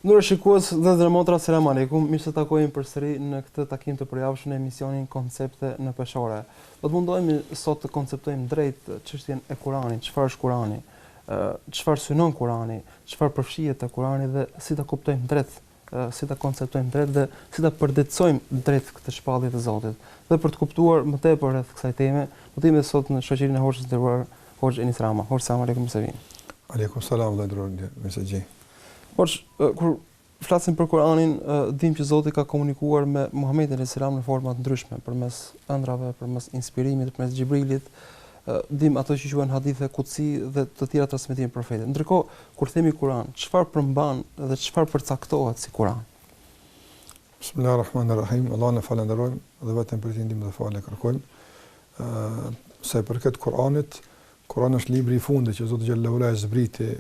Ndërsa shikues dhe motra, selam aleikum. Mirë se takojmë përsëri në këtë takim të përjavshëm në emisionin Koncepte në peshore. Do të mundohemi sot të konceptojmë drejt çështjen e Kuranit, çfarë është Kurani, çfarë synon Kurani, çfarë përfshihet te Kurani dhe si ta kuptojmë drejt, si ta konceptojmë drejt dhe si ta përditësojmë drejt këtë shpallje të Zotit. Dhe për të kuptuar më tepër rreth kësaj teme, do të jemi sot në shoqërinë e Hoxhës së nderuar Hoxh Enis Rama. Hoxh, selam aleikum, se vini. Aleikum salam dhe ndrojnë mesazhi. Kur flasim për Kuranin, dim që Zoti ka komunikuar me Muhamedit alayhis salam në forma të ndryshme, përmes ëndrave, përmes inspirimit, përmes Xhibrilit, dim ato që quhen hadithe kutsi dhe të tjera transmetime profetit. Ndërkohë, kur themi Kuran, çfarë përmban dhe çfarë përcaktohet si Kuran? Bismillahirrahmanirrahim. Allahun e falenderojmë dhe vetëm për të ndihmën dhe falë kërkojmë. Sa i përket Kuranit, Kurani është libri i fundit që Zoti xhallahu ala zbriti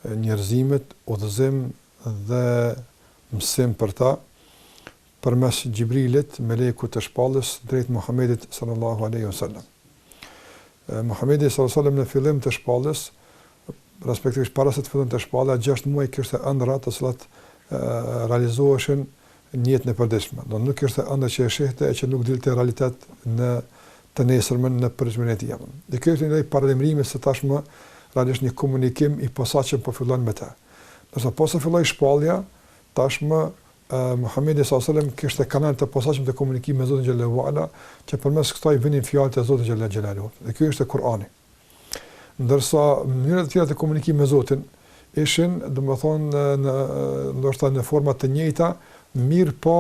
njerëzimet, udhëzim dhe mësim për ta përmes Xhibrilit, melekut të shpallës drejt Muhamedit sallallahu alaihi wasallam. Muhamedi sallallahu alaihi wasallam në fillim të shpallës, respektivisht para se të fillim të shpalla, 6 muaj kishte ëndra të cilat realizoheshin në jetën e përditshme. Do nuk kishte ëndra që e shihte e që nuk dilte realitet në të nesërmen në përditshmërinë e tij. Dhe kjo është një paralajmërim se tashmë realisht një komunikim i posaçëm po fillon me të. Dorso pas se filloi shpallja, tashmë Muhamedi sallallahu alaihi wasallam kishte kanal të posaçëm të komunikimit me Zotin xhallahu ala, që përmes kësaj vinin fjalët e Zotit xhallahu. Dhe ky është Kurani. Ndërsa mënyrat e tjera të komunikimit me Zotin ishin, domethënë, ndoshta në forma të njëjta, mirë po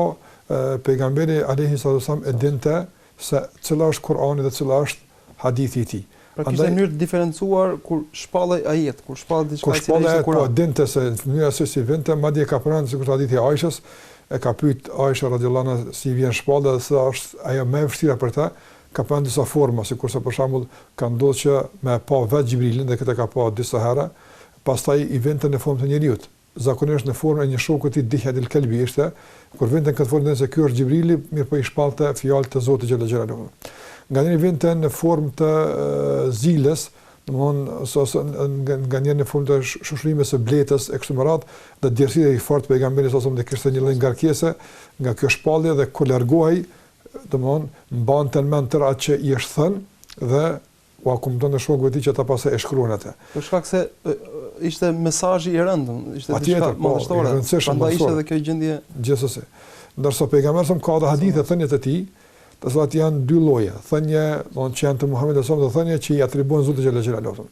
pejgamberi alayhi sallam e dinte se cila është Kurani dhe cila është hadithi i tij. Pra kishte një mënyrë të diferencuar kur shpallej ajet, kur shpallej diçka e cila ishte Kurani. Po dinte se në mënyrë se si vinte, madje ka pranë sikur hadithi i Aishës, e ka pyet Aisha radhiyallahu anha si vjen shpalla dhe sa është ajo më e vështira për ta, ka pranë disa forma, sikurse për shembull ka ndodhur që me pa vetë Xhibrilin dhe këtë ka pa disa herë, pastaj i vinte në formë të njerëzit. Zakonisht në formën e një shoku të Dihya el-Kalbi ishte, kur vinte në këtë formë se ky është Xhibrili, mirë po i shpallte fjalët e Zotit xhallahu. Nga njëri vinte në formë të zilës, nga njëri në formë të shoshrimeve së bletës e kështu me radhë, dhe djersia i fortë pejgamberit sallallahu alajhi wasallam kishte një lloj ngarkese nga kjo shpallje dhe kur largohej, mbante në mend tërë atë që i është thënë dhe u akumton në shokëve të tij që ata pastaj e shkruan atë. Për shkak se ishte mesazhi i rëndëm, ishte diçka madhështore. Prandaj ishte edhe kjo gjendje gjithsesi. Ndërsa pejgamberi ka dhe hadithe thënjet e tij, të cilat janë dy lloje, thënie, që janë të Muhamedit sallallahu alaihi wasallam, thënie që i atribuohen Zotit xhallahu.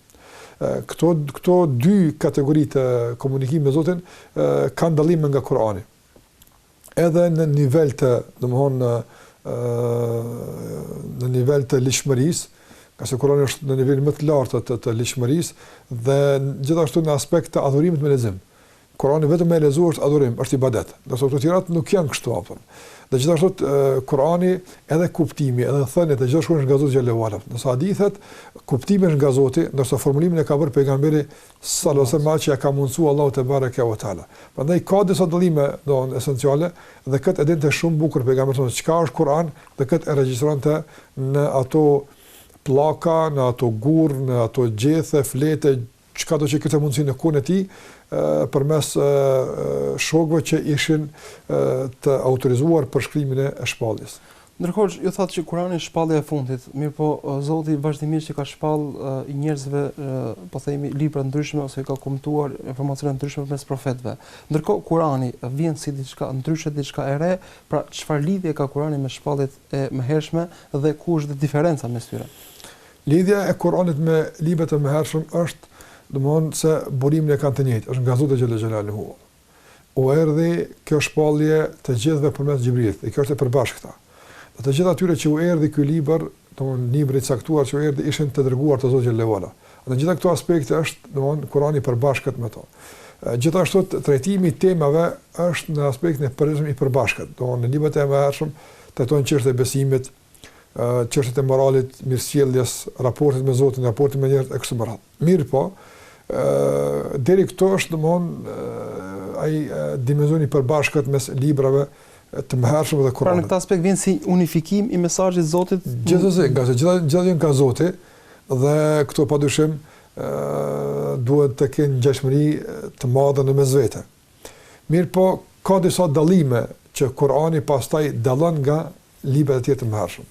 Këto dy kategori të komunikimit me Zotin kanë dallim nga Kurani. Edhe në nivel të, domthonë, në nivel të lishmërisë, ka se Kurani është në nivel më të lartë të lishmërisë dhe gjithashtu në aspekt të adhurimit me lexim. Kurani vetëm me lexuar është adhurim, është ibadet. Dorso të tjerat nuk janë kështu apo. Dhe gjithashtu Kurani edhe kuptimi, edhe thëniet e gjithashtu është nga Zoti xhallahu ala. Nëse hadithet kuptimi është nga Zoti, ndërsa formulimin e ka bërë pejgamberi sallallahu alaihi wasallam që ka mundsuar Allahu te bareke ve teala. Prandaj ka disa dallime esenciale dhe këtë e dinte shumë bukur pejgamberi se çka është Kur'an dhe këtë e regjistronte në ato pllaka, në ato gurr, në ato gjethe, flete, çka do që këtë mundësi në kohën e tij përmes shokëve që ishin të autorizuar për shkrimin e shpalljes. Ndërkohë, ju thatë që Kurani është shpallja e fundit, mirë po Zoti vazhdimisht që ka shpall i njerëzve, po themi, libra ndryshme ose ka komentuar informacione ndryshme përmes profetëve. Ndërkohë Kurani vjen si diçka ndryshe, diçka e re, pra çfarë lidhje ka Kurani me shpalljet e mëhershme dhe ku është diferenca mes tyre? Lidhja e Kuranit me librat e mëhershëm është domthonë se burimin e kanë të njëjtë, është nga Zoti xhallahu. U erdhi kjo shpallje të gjithëve përmes Xhibrilit, dhe kjo është e përbashkëta. Dhe të gjithë atyre që u erdhi ky libër, domthonë libri i caktuar që u erdhi ishin të dërguar të Zotit xhallahu. Në gjitha këto aspekte është domthonë Kurani i përbashkët me to. Gjithashtu trajtimi i temave është në aspektin e përditshëm i përbashkët. Domthonë në librat e mëhershëm trajtojnë çështjet e besimit, çështjet e moralit, mirësjelljes, raportet me Zotin, raportet me njerëzit e kështu me radhë. Mirë po, deri këto është domthonë ai dimensioni i përbashkët mes librave të mëhershëm dhe Kuranit. Pra në këtë aspekt vjen si unifikim i mesazhit të Zotit. Gjithsesi, nga se gjithë janë nga Zoti dhe këto padyshim duhet të kenë ngjashmëri të madhe në mes vete. Mirë po, ka disa dallime që Kurani pastaj dallon nga librat e tjerë të mëhershëm.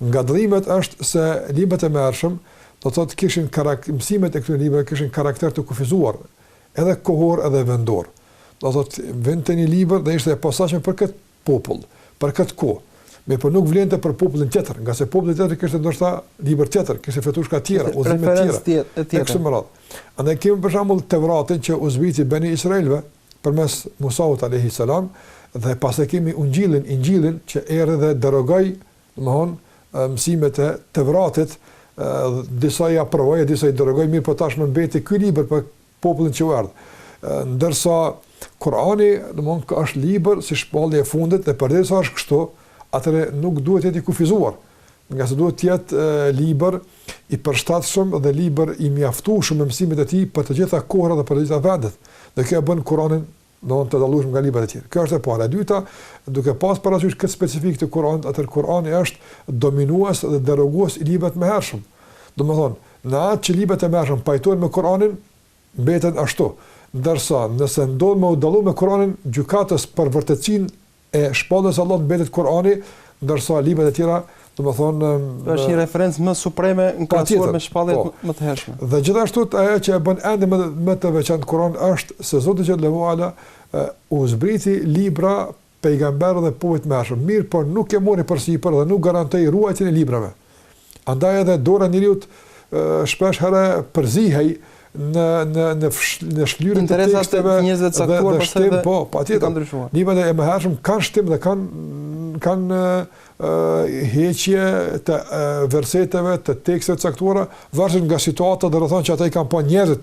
Nga dallimet është se librat e mëhershëm do të thotë kishin mësimet e këtyre librave kishin karakter të kufizuar, edhe kohor edhe vendor. Do të thotë vend të një libër dhe ishte e posaçme për këtë popull, për këtë kohë. Mirë po nuk vlente për popullin tjetër, nga se populli tjetër kishte ndoshta libër tjetër, kishte fetushka tjera, udhëzime tjera. Kështu më radh. Andaj kemi për shembull Tevratin që u zbriti Beni Israelve përmes Musaut alayhi salam dhe pas e kemi Injilin që erdhi dhe derogoi, domthonë mësimet e Tevratit, disa ja provoi, disa i derogoi, mirë po tashmë mbeti ky libër për popullin që u erdhi. Ndërsa Kurani, domthonë është libër si shpallja e fundit dhe përderisa është kështu, atëre nuk duhet të jetë i kufizuar, nga se duhet të jetë libër i përshtatshëm dhe libër i mjaftueshëm me mësimet e tij për të gjitha kohrat dhe për të gjitha vendet. Dhe kjo bën Kur'anin domthonë të dallueshëm nga librat e tjerë. Kjo është e para. E dyta, duke pas parasysh këtë specifik të Kur'anit, atëherë Kur'ani është dominues dhe derogues i librave të mëhershëm. Domthonë, në atë që librat e mëhershëm pajtohen me Kur'anin, mbeten ashtu. Ndërsa nëse ndodh me u dallu me Kur'anin, gjykatës për vërtetësinë e shpalljes Allahut mbetet Kur'ani, ndërsa librat e tjera, domethënë është një referencë më supreme në krahasuar me shpalljet më të hershme. Dhe gjithashtu ajo që e bën ende më të veçantë Kur'an është se Zoti xhallahu ala u zbriti libra pejgamberëve dhe popujve të mëhershëm. Mirë, por nuk e mori përsipër dhe nuk garantoi ruajtjen e librave. Andaj edhe dora e njeriu shpesh herë përzihej në shlyerjen e teksteve njerëzve të caktuar pastaj po patjetër librat e mëhershëm kanë shtim dhe kanë heqje të verseteve, të teksteve të caktuara, varësisht nga situata, do të thonë që ata i kanë pa njerëz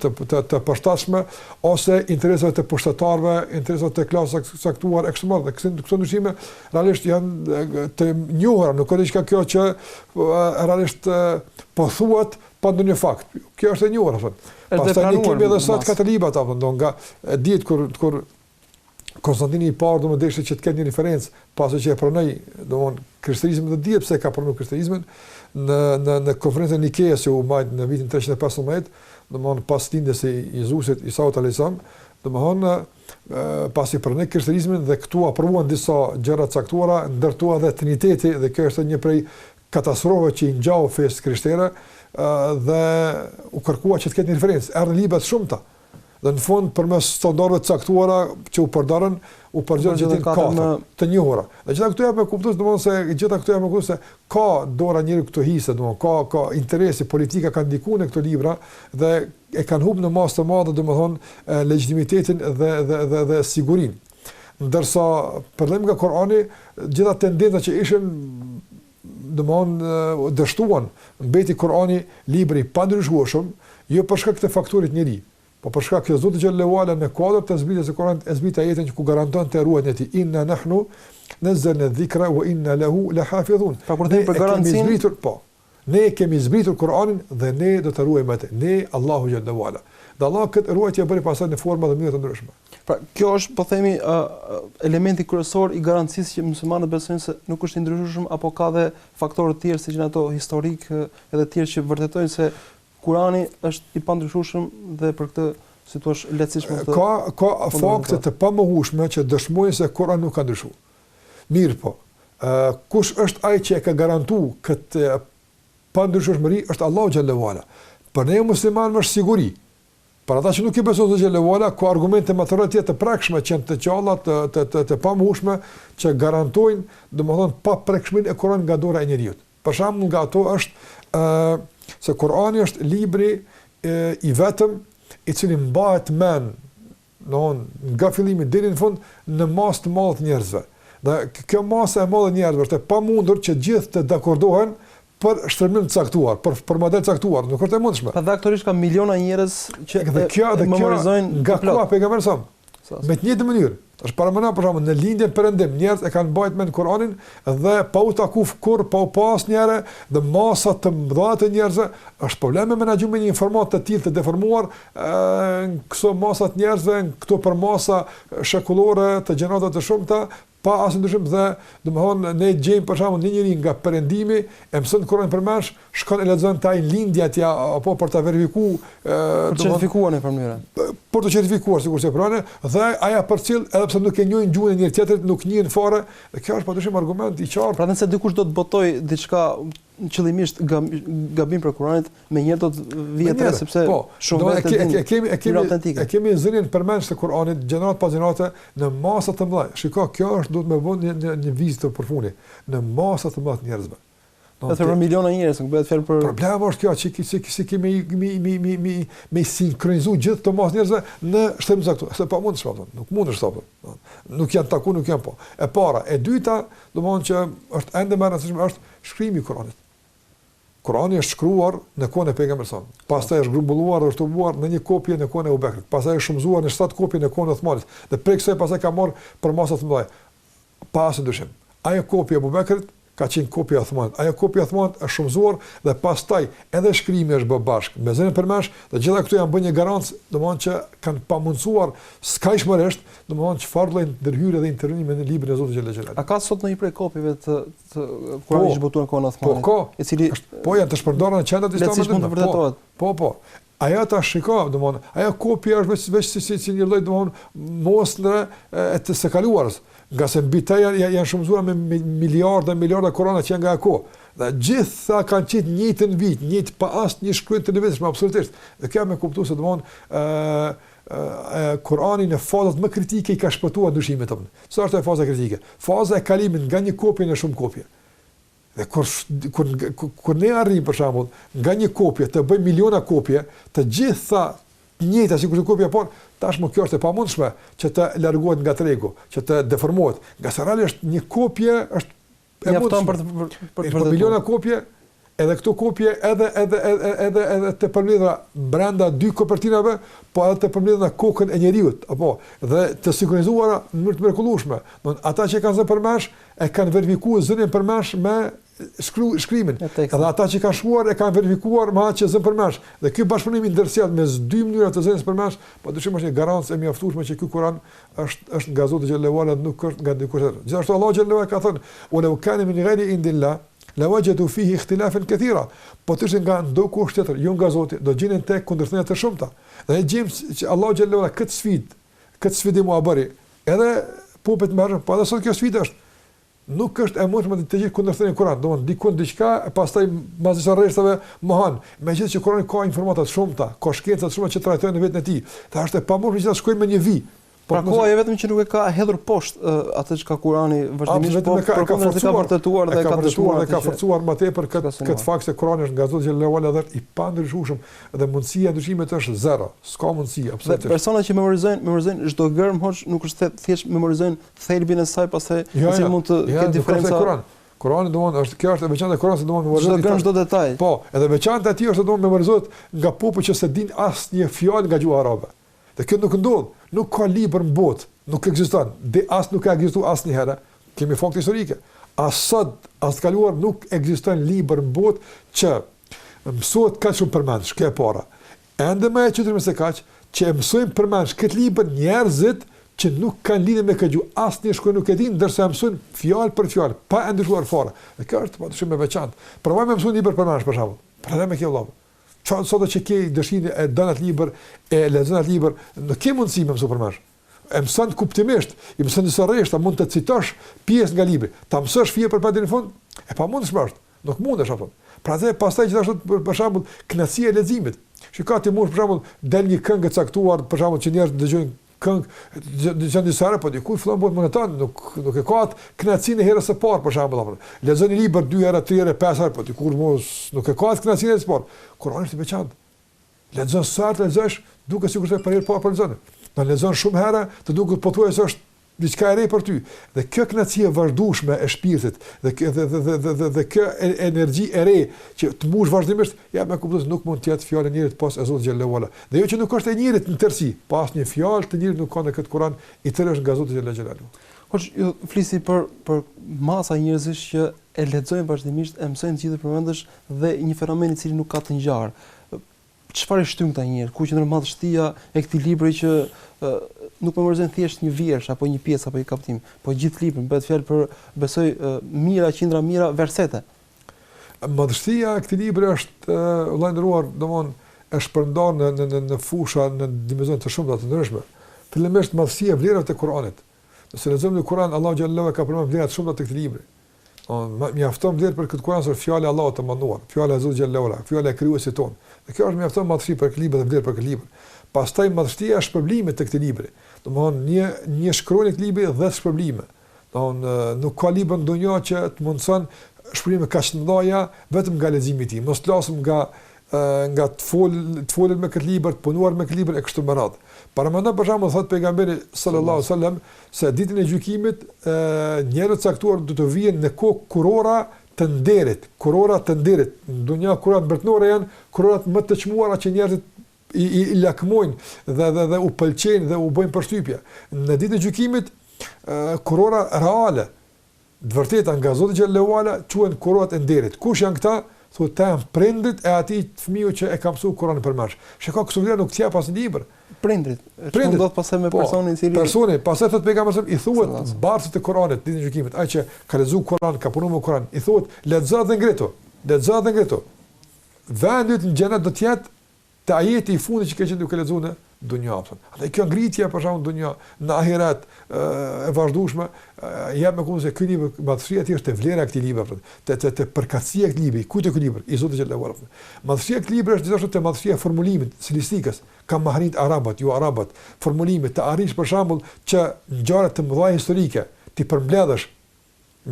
të përshtatshme ose interesave të pushtetarëve, interesave të klasës së caktuar e kështu me radhë. Këto ndryshime realisht janë të njohura, nuk ka diçka kjo që realisht po thuhet pa ndonjë fakt. Kjo është e njohur, thonë. Pastaj ne kemi edhe sa të katolibët apo nga diet kur Konstantini i parë do më deshte që të ketë një referencë, pasi që e pranoi, domthonë krishterizmin dhe dihet pse ka pranuar krishterizmin në konferencën e Nikeas që u mbajt në vitin 315, domthonë pas lindjes së Jezusit Isaut alayhis salam, domthonë pasi pranoi krishterizmin dhe këtu aprovuan disa gjëra të caktuara, ndërtua edhe Triniteti dhe kjo është një prej katastrofave që i ngjau fesë krishtere dhe u kërkua që të ketë një referencë. Erdhën libra të shumta. Dhe në fund përmes standardeve të caktuara që u përdorën, u përgjigjen gjithë katër të njohura. Dhe gjitha këto janë me kuptues, domthonë se gjitha këto janë me kuptues se ka dora njëri këto hise, domthonë ka interesi politika kanë ndikuar në këto libra dhe e kanë humbur në masë të madhe domthonë legitimitetin dhe sigurinë. Ndërsa përlem nga Kurani, gjitha tendenca që ishin domthonë dështuan, mbeti Kurani libri pa ndryshueshëm, jo për shkak të faktorit njëri. Po për shkak që Zoti xhallahu ala në kuadër të zbritjes së Kuranit e zbrit ajetin që ku garanton të ruajtjen e tij. Inna nahnu nazzalna dhikra wa inna lahu lahafizun. Pa kur them për garancinë, ne kemi zbritur Kur'anin dhe ne do të ruajmë atë. Ne Allahu xhallahu ala. Dhe Allah këtë ruajtje bëri pastaj në forma dhe mënyra të ndryshme. Pra kjo është po themi elementi kryesor i garancisë që muslimanët besojnë se nuk është i ndryshueshëm apo ka dhe faktorë të tjerë siç janë ato historik edhe të tjerë që vërtetojnë se Kurani është i pandryshueshëm dhe për këtë situash lehtësishme të ka fakte të pamohueshme që dëshmojnë se Kurani nuk ka ndryshuar. Mirë po, kush është ai që e ka garantuar këtë pandryshueshmëri është Allahu xhallahu ala. Për ne muslimanëve është siguri. Për ata që nuk i besojnë Zoti xhallahu ala, ka argumente më të rëndë të prekshme që të gjalla të pamohueshme që garantojnë, domethënë pa prekshmërinë e Kuranit nga dora e njeriu. Për shembull, nga ato është se Kurani është libri i vetëm i cili mbahet mend nga fillimi deri në fund në masë të madhe të njerëzve. Dhe kjo masë e madhe të njerëzve është e pamundur që gjithë të dakordohen për shtrëmbim të caktuar, për model të caktuar, nuk është e mundshme. Faktorisht ka miliona njerëz që memorizojnë nga koha pejgamberit sa me të njëjtë mënyrë. Është paramendon për shembull në lindjen perëndim njerëz e kanë mbajtur mend Kur'anin dhe pa u takuar kur pa u pas njëre dhe masa të mëdha të njerëzve është problem me menaxhimin e një format të tillë të deformuar këto masa të njerëzve këto për masa shekullore të gjenerata të shumta pa asnjë ndryshim dhe domthonë ne gjejmë për shembull një njerëz nga perëndimi e mëson Kur'anin përmesh shkon e lexon taj lindja tja apo për ta verifikuar për certifikuar në mënyrë. Për të certifikuar sigurisht pranë dhe aja përcjell edhe pse nuk e njohin gjuhën e njëri tjetrit, nuk njihen fare, dhe kjo është padyshim argument i qartë. Pra nëse dikush do të botoj diçka qëllimisht gabim për Kuranit, me njëherë do të vihet tre sepse shumë vetë e kemi zënien përmendsh të Kuranit gjenerat pas gjenerate në masa të mëdha. Shiko, kjo është duhet me vënë një vizitë përfuni në masa të mëdha të njerëzve. Për miliona njerëz, nuk bëhet fjalë për problemi është kjo që kemi me sinkronizu gjithë të masë njerëzve në shtëm zaktuar. Se pa mund të shpapton, nuk mund të shpapton. Nuk janë taku, nuk janë po. E para, e dyta, domethënë që është ende më e rëndësishme është shkrimi i Kuranit. Kurani është shkruar në kohën e pejgamberit sa. Pastaj është grumbulluar dhe shtubuar në një kopje në kohën e Ubekrit. Pastaj është shumëzuar në 7 kopje në kohën e Uthmanit. Dhe prej kësaj pastaj ka marrë për masa të mëdha. Pa asnjë dyshim. Ajo kopje e Ubekrit ka qenë kopja e Uthmanit. Ajo kopja e Uthmanit është shumëzuar dhe pastaj edhe shkrimi është bërë bashkë me zënën përmesh, dhe gjitha këto janë bërë një garancë, domethënë që kanë pamundsuar skajshmërisht, domethënë çfarë lloj ndërhyrje dhe intervenime në librin e Zotit xhelal xhelal. A ka sot ndonjë prej kopjeve të Kuranit që botuar në kohën e Uthmanit? I cili po janë të shpërndarë në qendrat islamike. Po. Ajo ta shiko, domethënë, ajo kopja është veç si një lloj domethënë mostrë e të së kaluarës. Nga se mbi të janë shumëzuar me miliarda Kurana që janë nga ako. Dhe gjitha kanë qenë njëjtën vit, njëjtë pa asnjë shkrim të nevojshëm absolutisht. Dhe kjo më kuptues se domthon Kurani në fazat më kritike i ka shpëtuar ndryshimet e tij. Çfarë është faza kritike? Faza e kalimit nga një kopje në shumë kopje. Dhe kur ne arrim për shembull nga një kopje të bëjmë miliona kopje, të gjitha njëjta sikur të kopja por tashmë kjo është e pamundshme që të largohet nga tregu, që të deformohet. Nga sa realisht një kopje është e mundshme për miliona kopje, edhe këto kopje edhe të përmbledhura brenda 2 kopertinave, po edhe të përmbledhura në kokën e njeriut, apo dhe të sinkronizuara në mënyrë të mrekullueshme. Do ata që kanë zënë përmesh e kanë verifikuar zënien përmesh me shkrimin. Edhe ata që kanë shkruar e kanë verifikuar me atë që zën përmesh. Dhe ky bashkëpunim i ndërsjellë mes 2 mënyra të zënies përmesh, padyshim është një garancë e mjaftueshme që ky Kur'an është nga Zoti xhallahu ala, nuk është nga dikush tjetër. Gjithashtu Allahu xhallahu ala ka thënë: "Wa law kana min ghayri indillah lawajadu fihi ikhtilafan katira." Po të ishin nga ndokush tjetër, jo nga Zoti, do gjinin tek kundërshtina të shumta. Dhe gjejmë që Allahu xhallahu ala këtë sfidim u bëri. Edhe popet merr, po edhe sot kjo sfidë është. Nuk është e mundshme të gjithë kundërshtojnë Kur'an, domthonë dikun diçka, pastaj mbas disa rreshtave mohon. Megjithëse që Kurani ka informata të shumta, ka shkenca të shumta që trajtojnë në vetën e tij. Dhe është e pamundshme që ta shkojmë me një vi. Pra koha e vetëm që nuk e ka hedhur poshtë atë që ka Kurani vazhdimisht, po përkundër ka vërtetuar dhe ka dëshmuar dhe ka forcuar më tepër këtë fakt se Kurani është nga Zoti xhallahu ala dhe i pandryshueshëm dhe mundësia e ndryshimit është zero. S'ka mundësi absolutisht. Persona që memorizojnë çdo gërm hoç nuk është thjesht memorizojnë thelbin e saj, pastaj si mund të ketë diferenca. Kurani domthonë është kjo është e veçantë e Kuranit, domthonë memorizojnë çdo detaj. Po, edhe veçantë aty është domthonë memorizohet nga popull që s'e din asnjë fjalë nga gjuha arabe. Dhe kjo nuk ndodh, nuk ka libër në botë, nuk ekziston, nuk ka ekzistuar asnjëherë. Kemi fakte historike. As sot, as kaluar nuk ekziston libër në botë që mësohet kaq shumë përmendsh, kjo e para. Ende më e çuditshme se kaq, që mësojnë përmendsh këtë libër njerëzit që nuk kanë lidhje me këtë gjuhë, asnjë shkollë nuk e din, ndërsa mësojnë fjalë për fjalë, pa ndryshuar fare. Dhe kjo është patyshim e veçantë. Provojmë mësojmë libër përmendsh për shembull. Për me kjo vëllai. Sot që ke dëshirë e dën atë libër, e lexon atë libër, nuk ke mundësi më mëso përmesh. E mëson kuptimisht, i mëson disa rreshta, mund të citosh pjesë nga libri. Ta mësosh fije për padin fund, e pamundshme është. Nuk mundesh apo. Prandaj pastaj gjithashtu për shembull, kënaqësia e leximit. Shikoj ti mund për shembull del një këngë e caktuar, për shembull që njerëzit dëgjojnë këngë janë disa herë, po diku fillon bëhet monoton, nuk e ka atë kënaqësinë e herës së parë për shembull apo. Lexon një libër 2 herë, 3 herë, 5 herë, po diku mos nuk e ka atë kënaqësinë e parë. Kurani është i veçantë. Lexon sa të lexosh, duke sigurisht për herë parë lexon. Do lexon shumë herë, të duket pothuajse është diçka e re për ty. Dhe kjo kënaqësi e vazhdueshme e shpirtit, dhe kjo energji e re që të mbush vazhdimisht, ja më kupton se nuk mund të jetë fjalë e njerit pas e Zotit xhallahu ala. Dhe jo që nuk është e njerit në tërësi, pas një fjalë të njerit nuk ka në këtë Kur'an, i tërë është nga Zoti xhallahu ala. Hoç ju flisi për masa njerëzish që e lexojnë vazhdimisht, e mësojnë gjithë përmendesh dhe një fenomen i cili nuk ka të ngjarë. Çfarë shtyn këta njerëz? Ku qëndron madhështia e këtij libri që nuk memorizojnë thjesht një vjersh apo një pjesë apo një kaptim, po gjithë librin bëhet fjalë për besoj mijëra, qindra mijëra versete. Madhështia e këtij libri është vëllai domthon e shpërndar në fusha, në dimensione të shumta të ndryshme. Fillimisht madhësia e vlerave të Kuranit. Nëse lexojmë në Kur'an, Allahu xhallahu ka përmendur vlera të shumta të këtij libri. Mjafton vlerë për këtë Kur'an se fjala e Allahut të manduar, fjala e Zotit xhallahu ala, fjala e krijuesit ton. Dhe kjo është mjafton madhësi për këtë libër dhe vlerë për këtë libër. Pastaj madhështia e shpërblimit të këtij libri. Domthon një shkruajnë këtë libri 10 shpërblime. Domthon nuk ka libër në dunjë që të mundson shpërblime kaq të mëdha vetëm nga leximi i tij. Mos flasim nga të folet me këtë libër, të punuar me këtë libër e kështu me radhë. Paramendon për shembull thot pejgamberi sallallahu alaihi wasallam se ditën e gjykimit njerëzit caktuar do të vijen në kokë kurora të nderit. Në dunja kurorat mbretërore janë kurorat më të çmuara që njerëzit i lakmojnë dhe u pëlqejnë dhe u bëjnë përshtypje. Në ditën e gjykimit kurora reale, të vërteta nga Zoti xhallahu ala quhen kurorat e nderit. Kush janë këta? Thotë ta janë prindrit e atij fëmiu që e ka mësuar Kur'anin përmbash. Shikoj këto vlera nuk t'ja pas libër. Prindrit. Çfarë do të pasojë me personin i cili pastaj thotë pejgamberi i thuhet bartët e Kur'anit ditën e gjykimit, ai që ka lexuar Kur'an, ka punuar me Kur'an, i thuhet lexo dhe ngritu. Vendi në xhenet do të jetë te ajeti i fundit që ke qenë duke lexuar në dunjë. Atë kjo ngritje për shkak dunjë në ahiret e vazhdueshme jep me kuptim se ky libër madhësia e tij është vlera e këtij libri, te përkatësia e këtij libri, kujt e ky libër i Zotit xhallahu ala. Madhësia e këtij libri është gjithashtu te madhësia e formulimit, stilistikës, ka mahrit arabat, jo arabat, formulimit të arrish për shembull që ngjarje të mëdha historike ti përmbledhësh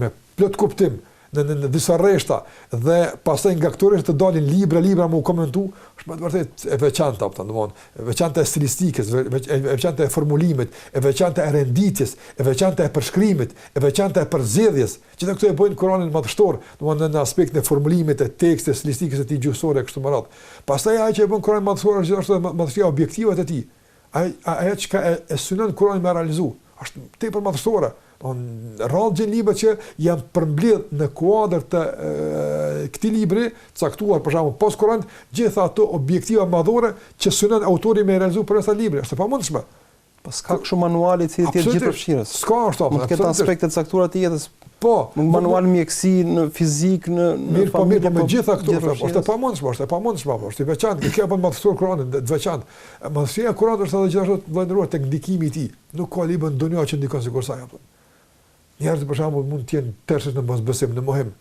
me plot kuptim në disa rreshta dhe pastaj nga këto rreshta të dalin libra më u komentu, është më vërtet e veçantë apo domthon, e veçantë e stilistikës, e veçantë e formulimit, e veçantë e renditjes, e veçantë e përshkrimit, e veçantë e përzgjedhjes. Gjithë këto e bëjnë Kur'anin madhështor, domthon në aspektin e formulimit, të tekstit, stilistikës së tij gjuhësore kështu më radh. Pastaj ajo që e bën Kur'anin madhështor është gjithashtu madhësia objektive të tij. Ajo që e synon Kur'anin me realizu, është tepër madhështore. Rallë libra që janë përmbledh në kuadër të këtij libri, caktuar për shembull pas Kur'anit, gjitha ato objektiva madhore që synon autori me realizu për këtë libër. Është e pamundshme. Pas ka kështu manuali i cili të jetë gjithë përfshirës. S'ka ashtu. Mund të ketë aspekte të caktuara të jetës. Po, manual mjekësi, në fizik, në familje, me gjitha këto është e pamundshme, është i veçantë, kjo bën madhështor Kur'anin, të veçantë. Madhësia e Kur'anit është edhe gjithashtu vlerësuar tek ndikimi i tij. Nuk ka libër në dunjë që ndikon sikur sa ajo. Njerëzit për shembull mund të jenë tërësisht në mosbesim, në mohim.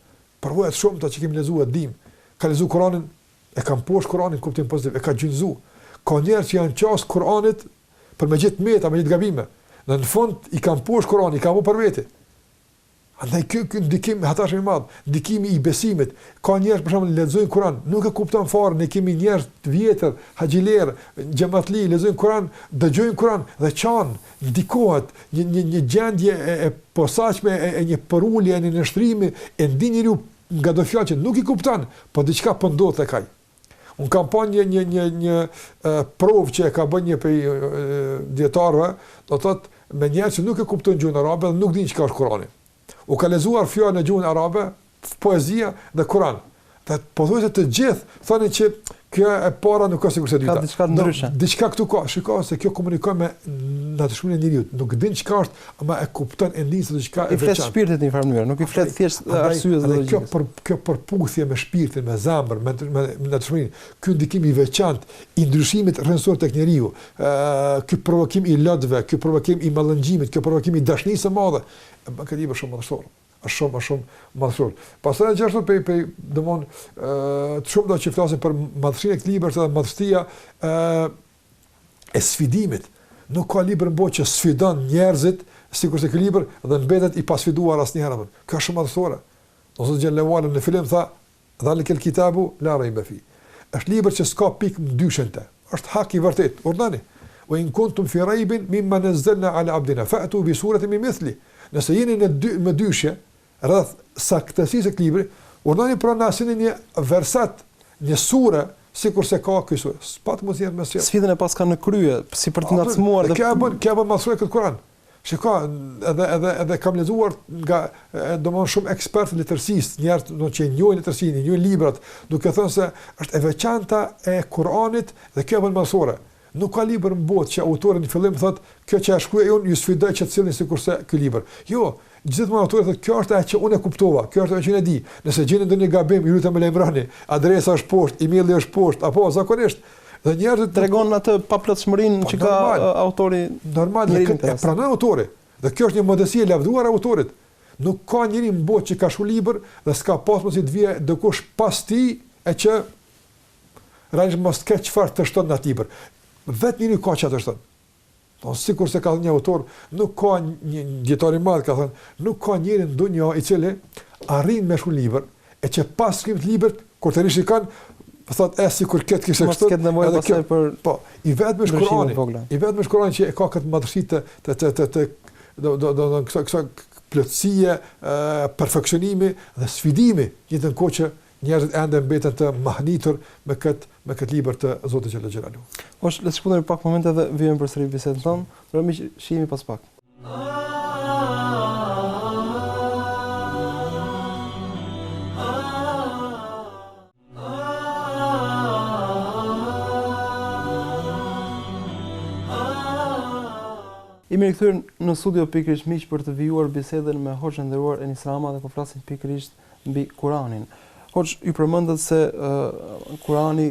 Përvojat shumëta që kemi lexuar dim, ka lexuar Kur'anin, e kanë poshtë Kur'anin kuptim pozitiv, e ka gjynzu. Ka njerëz që janë qas Kur'anit për me gjithë meta, me gjithë gabime. Në fund i kanë poshtë Kur'anin, i kanë për vete. Andaj ky ndikim hatash i madh, ndikimi i besimit. Ka njerëz për shembull lexojnë Kur'an, nuk e kupton fare, ne kemi njerëz të vjetër, haxhiler, xhamatli, lexojnë Kur'an, dëgjojnë Kur'an dhe çan, ndikohet një gjendje e posaçme e një porulje në nështrimi e ndin njeriu nga do fjalë që nuk i kupton, po diçka po ndodh tek ai. Un kam pa një provë që e ka bën një prej dietarëve, do thotë me njerëz që nuk e kuptojnë gjuhën arabe dhe nuk dinë çka është Kurani. U ka lexuar fjalën e gjuhën arabe, poezia dhe Kur'an. Dhe pothuajse të gjithë thonë që kjo e para nuk ka sikur se dyta. Ka diçka ndryshe. Diçka këtu ka, shikoj se kjo komunikon me natyrshmërinë e njeriu. Nuk din çka është, ama e kupton e ndin se diçka e veçantë. I flet shpirtit në një farë mënyrë, nuk i flet thjesht arsyes dhe logjikës. Kjo përputhje me shpirtin, me zemrën, me natyrshmërinë, ky ndikim i veçantë i ndryshimit rrënësor tek njeriu, ky provokim i lotëve, ky provokim i mallëngjimit, ky provokim i dashurisë së madhe, ka libër shumë madhështor. Është shumë madhështor. Pastaj gjithashtu pe domon të shumta që flasin për madhështinë e këtij libri është edhe madhështia e sfidimit. Nuk ka libër në botë që sfidon njerëzit sikurse ky libër dhe mbetet i pasfiduar asnjëherë. Kjo është shumë madhështore. Ose xhallahu në film tha, "Dhalikal kitabu la rayba fi." Është libër që s'ka pikë ndyshente. Është hak i vërtet. Urdhani. "Wa in kuntum fi raybin mimma nazzalna ala abdina fa'tu bi suratin min mithli." Nëse jeni në dyshje rreth saktësisë së librit, urdhani pra na sini një versat, një sure, sikurse ka ky sure. S'pat mos jetë më sjell. Sfidën e pas kanë në krye, si për të ngacmuar dhe kjo bën mësuar këtë Kur'an. Shikoj, edhe kam lexuar nga domosdoshmë shumë ekspertë letërsisë, njerëz që njohin letërsinë, njohin librat, duke thënë se është e veçanta e Kur'anit dhe kjo bën mësuar. Nuk ka libër në botë që autori në fillim thotë, kjo që e shkruaj unë ju sfidoj që të sillni sikurse ky libër. Jo, Gjithmonë autori thotë kjo është ajo që unë e kuptova, kjo është ajo që ne di. Nëse gjeni ndonjë gabim, ju lutem më lajmëroni. Adresa është poshtë, emaili është poshtë, apo zakonisht. Dhe njerëzit tregon atë paplotësmërinë që ka autori. Normal, e pranon autori. Dhe kjo është një modësi e lavdruar e autorit. Nuk ka njëri në botë që ka shkruar libër dhe s'ka pas mos i të vijë dikush pas tij e që realisht mos ka çfarë të shton në atë libër. Vetë njëri ka çfarë të shton. Po sikur se ka një autor, nuk ka një dietar i madh ka thënë, nuk ka njëri në dunjë i cili arrin me shkruaj libër e që pas shkrimit të librit kur të rishikon thotë sikur këtë kishte kështu. Mos ketë nevojë pastaj për po, i vetëm Kurani. I vetëm Kurani që ka këtë madhësi të kësa plotësie, perfeksionimi dhe sfidimi, gjithën kohë që njerëzit ende mbeten të mahnitur me këtë libër të Zotit Xhelal Xhelalu. Le të shkundemi pak momente dhe vijmë përsëri bisedën tonë, por më shihemi pas pak. Jemi rikthyer në studio pikërisht miq për të vijuar bisedën me hoxhën e nderuar Enis Rama dhe po flasim pikërisht mbi Kuranin. Hoxh, ju përmendet se Kurani,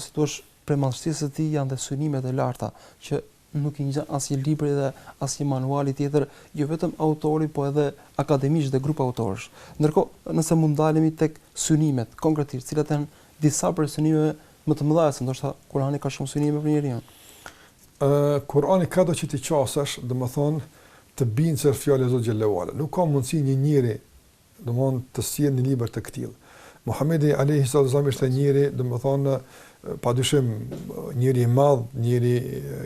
si thua, për madhësisë së tij janë dhe synimet e larta që nuk i ngjan asnjë libri dhe asnjë manuali tjetër, jo vetëm autori, po edhe akademikë dhe grup autorësh. Ndërkohë, nëse mund dalemi tek synimet konkretisht, cilat janë disa prej synimeve më të mëdha, se ndoshta Kurani ka shumë synime për njeriu. Kurani ka do që ti qasash, dhe më thonë, të binë cërë fjallë e Zotë Gjellewala. Nuk ka mundësi një njëri, dhe më thonë, të sjellë një liber të këtil. Muhamedi a.s. ishte njëri, dhe më thonë, pa dyshim, njëri i madh, njëri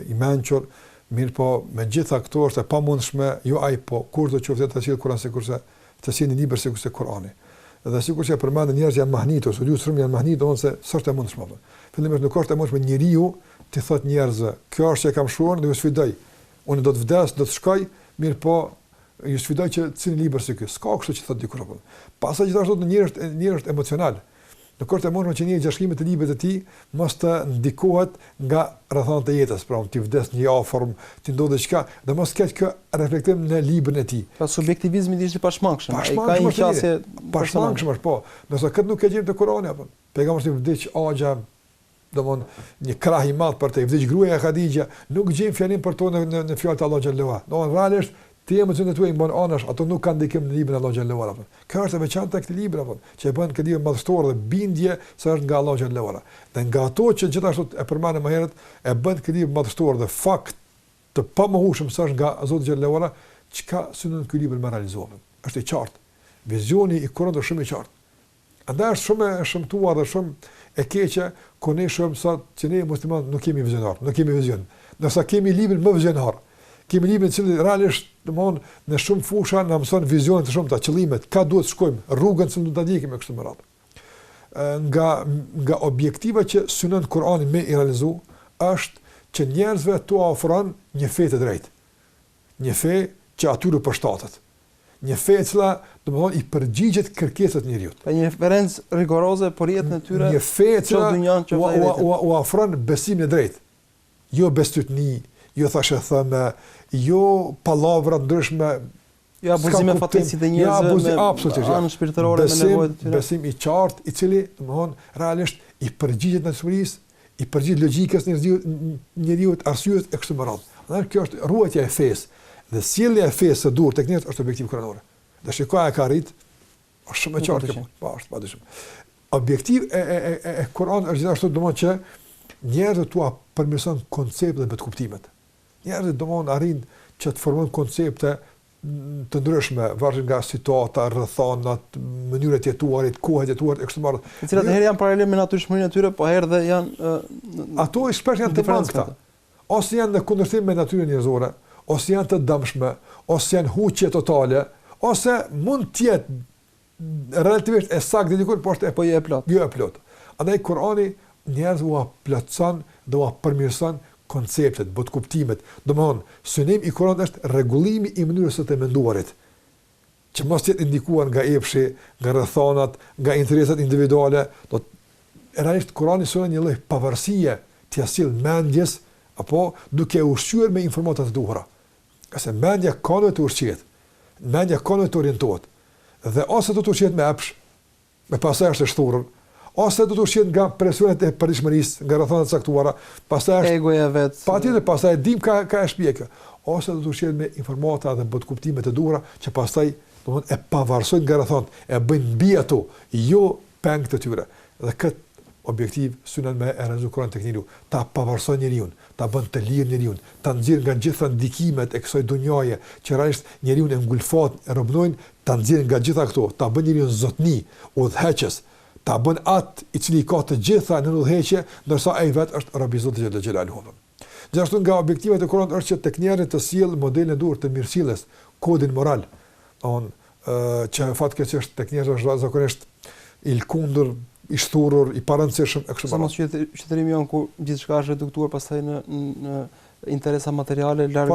i menqur, mirë po, me gjitha këto është e pa mundshme, jo aj po, kur të qofte të sjellë Kurani, sikurse të sjellë një liber sikurse Kurani. Dhe sikur që përmendën njerëz janë mahnitur, ose shumë janë mahnitur, ose s'është e mundshme. Fillimisht nuk është e mundshme njeriu ti thot njerëzve, kjo është që e kam shkruar dhe ju sfidoj. Unë do të vdes, do të shkoj, mirë po ju sfidoj që cilin libër si ky. S'ka kështu që thot dikush apo. Pastaj gjithashtu njeriu është emocional. Nuk është e mundshme që njeriu gjashtimet e librit të tij mos të ndikohet nga rrethonat e jetës, pra ti vdes një afërm, ti ndodhe diçka dhe mos ketë kë reflektim në librin e tij. Pra subjektivizmi është i pashmangshëm. Ai ka një qasje pashmangshëm, po. Nëse këtë nuk e gjejmë te Kurani apo. Pejgamberi vdiq Axha, domon një krah i madh për të vdiq gruaja e Hadixha, nuk gjejmë fjalën për to në fjalët e Allahu xhallahu ala. Domon realisht ti emocionet tuaja i bën anash, ato nuk kanë ndikim në librin e Allahu xhallahu ala. Kjo është e veçantë tek libri apo, që e bën këtë libër madhështor dhe bindje se është nga Allahu xhallahu ala. Dhe nga ato që gjithashtu e përmendëm më herët, e bën këtë libër madhështor dhe fakt të pamohshëm se është nga Zoti xhallahu ala, çka synon ky libër më realizohet. Është i qartë. Vizioni i Kuranit është shumë i qartë. Andaj është shumë e shëmtuar dhe shumë e keqe kur ne shohim sot që ne muslimanë nuk kemi vizionar, nuk kemi vizion. Nëse kemi librin më vizionar, kemi librin i cili realisht domthon në shumë fusha na mëson vizionin të shumta, qëllimet, ka duhet të shkojmë, rrugën që do ta ndjekim me kështu me radhë. Nga objektiva që synon Kurani me i realizu është që njerëzve tu ofron një fe të drejtë. Një fe që atyre përshtatet. Një fe e cila domthon i përgjigjet kërkesat e njeriu. Pa një referencë rigoroze për jetën e tyre. Një fe e cila u ofron besimin e drejtë. Jo bestytni, jo thashë thënë, jo pallavra ndryshme, jo abuzime fatkeqësi të njerëzve, anë shpirtërore me nevojat e tyre. Besim i qartë i cili domthon realisht i përgjigjet natyrisë, i përgjigjet logjikës njeriu, arsyes e kështu me radhë. Dhe kjo është ruajtja e fesë. Dhe sjellja e fesë së dur tek njerëzit është objektiv kuranor. Dhe shikoja ka arrit, është shumë e qartë kjo. Po, është padyshim. Objektiv e Kuranit është gjithashtu domthonjë që njerëzit tua përmirëson konceptet dhe kuptimet. Njerëzit domthonjë arrin që të formojnë koncepte të ndryshme, varësisht nga situata, rrethonat, mënyrat e jetuarit, kohat e jetuarit e kështu me radhë. Të cilat herë janë paralel me natyrshmërinë e tyre, po herë dhe janë ato shpesh janë të diferencë. Ose janë në kundërshtim me natyrën njerëzore, ose janë të dëmshme, ose janë huqje totale, ose mund të jetë relativisht e saktë dikur, por është jo e plot. Jo e plot. Andaj Kurani njerëz u plotson dhe u përmirëson konceptet, kuptimet. Domthon, synim i Kuranit është rregullimi i mënyrës së të menduarit, që mos jetë indikuar nga epshi, nga rrethonat, nga interesat individuale. Do realisht Kurani synon një lloj pavarësie të sjell mendjes apo duke ushqyer me informata të duhura. Qase mendja ka të ushqet. mendja kanë të orientohet. Dhe ose do të ushqet me epsh, me pasaj është e shturur, ose do të ushqet nga presionet e përditshmërisë, nga rrethanat e caktuara, pastaj është egoja vet. Patjetër, pastaj dim ka e shpjekë. Ose do të ushqet me informata dhe bot kuptime të duhura që pastaj domthonë e pavarësojnë nga rrethanat, e bëjnë mbi ato, jo peng të tyre. Dhe këtë objektiv synon me e realizuar tek njeriu, ta pavarëson njeriu, ta bën të lirë njeriu, ta nxjerr nga gjitha ndikimet e kësaj dunjaje që realisht njeriu e ngulfat, e robnojnë, ta nxjerr nga gjitha këto, ta bën njeriu zotni, udhëheqës, ta bën atë i cili ka të gjitha në udhëheqje, ndërsa ai vetë është rob i Zotit xhel xhelaluhu. Gjithashtu nga objektivat e Kuranit është që tek njerëzit të sjell modelin e duhur të mirësjelljes, kodin moral, që fatkeqësisht tek njerëzit është zakonisht i lkundur, i shturur, i parëndësishëm e kështu me radhë. Qytetërimi janë ku gjithçka është reduktuar pastaj në interesa materiale larg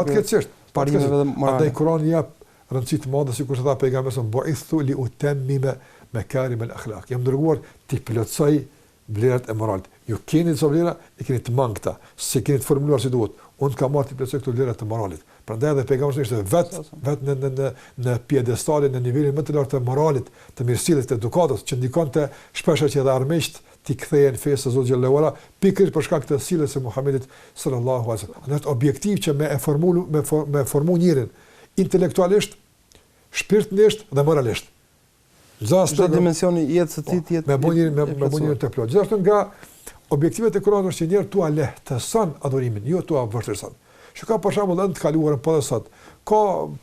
parimeve dhe morale. Andaj Kurani jep rëndësi të madhe sikur tha pejgamberi bu'ithu li utammima makarim al-akhlaq. Jam dërguar të plotësoj vlerat e moralit. Ju keni të vlera, e keni të mangëta, se keni të formuluar si duhet. Unë kam marrë të plotësoj këto vlera të moralit. Prandaj edhe pejgamberi ishte vetë në piedestalin, në nivelin më të lartë të moralit, të mirësjelljes, të edukatës, që ndikonte shpesh që edhe armiqt t'i kthehen fesë së Zotit xhallahu ala, pikërisht për shkak të sjelljes së Muhamedit sallallahu alaihi wasallam. Është objektiv që me formu njërin intelektualisht, shpirtërisht dhe moralisht. Çdo dimensioni jetës së tij me bunjërin të plot. Gjithashtu nga objektivet e Kuranit është që njeriu tua lehtëson adhurimin, jo tua vërtetëson. Që ka për shembull në të kaluarën po dhe sot, ka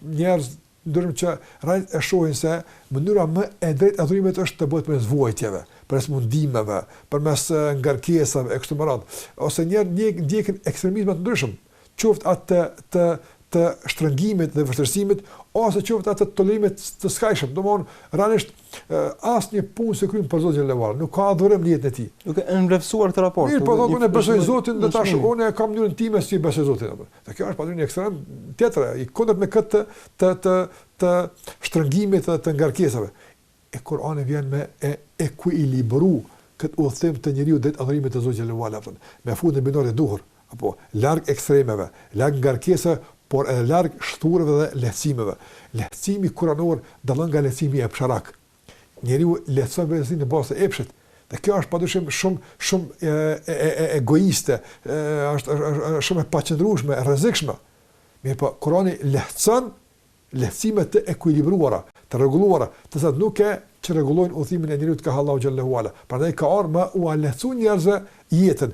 njerëz ndërmjet që rreth e shohin se mënyra më e drejtë adhurimit është të bëhet përmes vuajtjeve, përmes mundimeve, përmes ngarkesave e kështu me radhë, ose njerëz ndjekin ekstremizma të ndryshëm, qoftë atë të shtrëngimit dhe vështirësimit, ose qoftë atë të tolerimit të skajshëm. Domthonë, realisht asnjë punë se kryen për Zotin xhallahu ala, nuk ka adhurim në jetën e tij. Nuk e mbledhsuar këtë raport. Mirë, po thonë unë besoj Zotin dhe tash unë kam mënyrën time si besoj Zotin. Dhe kjo është padyshim ekstrem tjetër, i kundërt me këtë të shtrëngimit dhe të ngarkesave. E Kurani vjen me ekuilibru këtë udhëtim të njeriu drejt adhurimit të Zotit xhallahu ala, me fundin binor e duhur, apo larg ekstremeve, larg ngarkesave, por edhe larg shturave dhe lehtësimeve. Lehtësimi kuranor dallon nga lehtësimi e psharak. Njeriu lehtëson vetën në bazë të epshit. Dhe kjo është padyshim shumë egoiste, është shumë e paqëndrueshme, e rrezikshme. Mirë, po Kurani lehtëson lehtësime të ekuilibruara, të rregulluara, të cilat nuk e çrregullojnë udhimin e njeriu të ka Allahu xhallahu ala. Prandaj ka ardhur u lehtësu njerëzve jetën,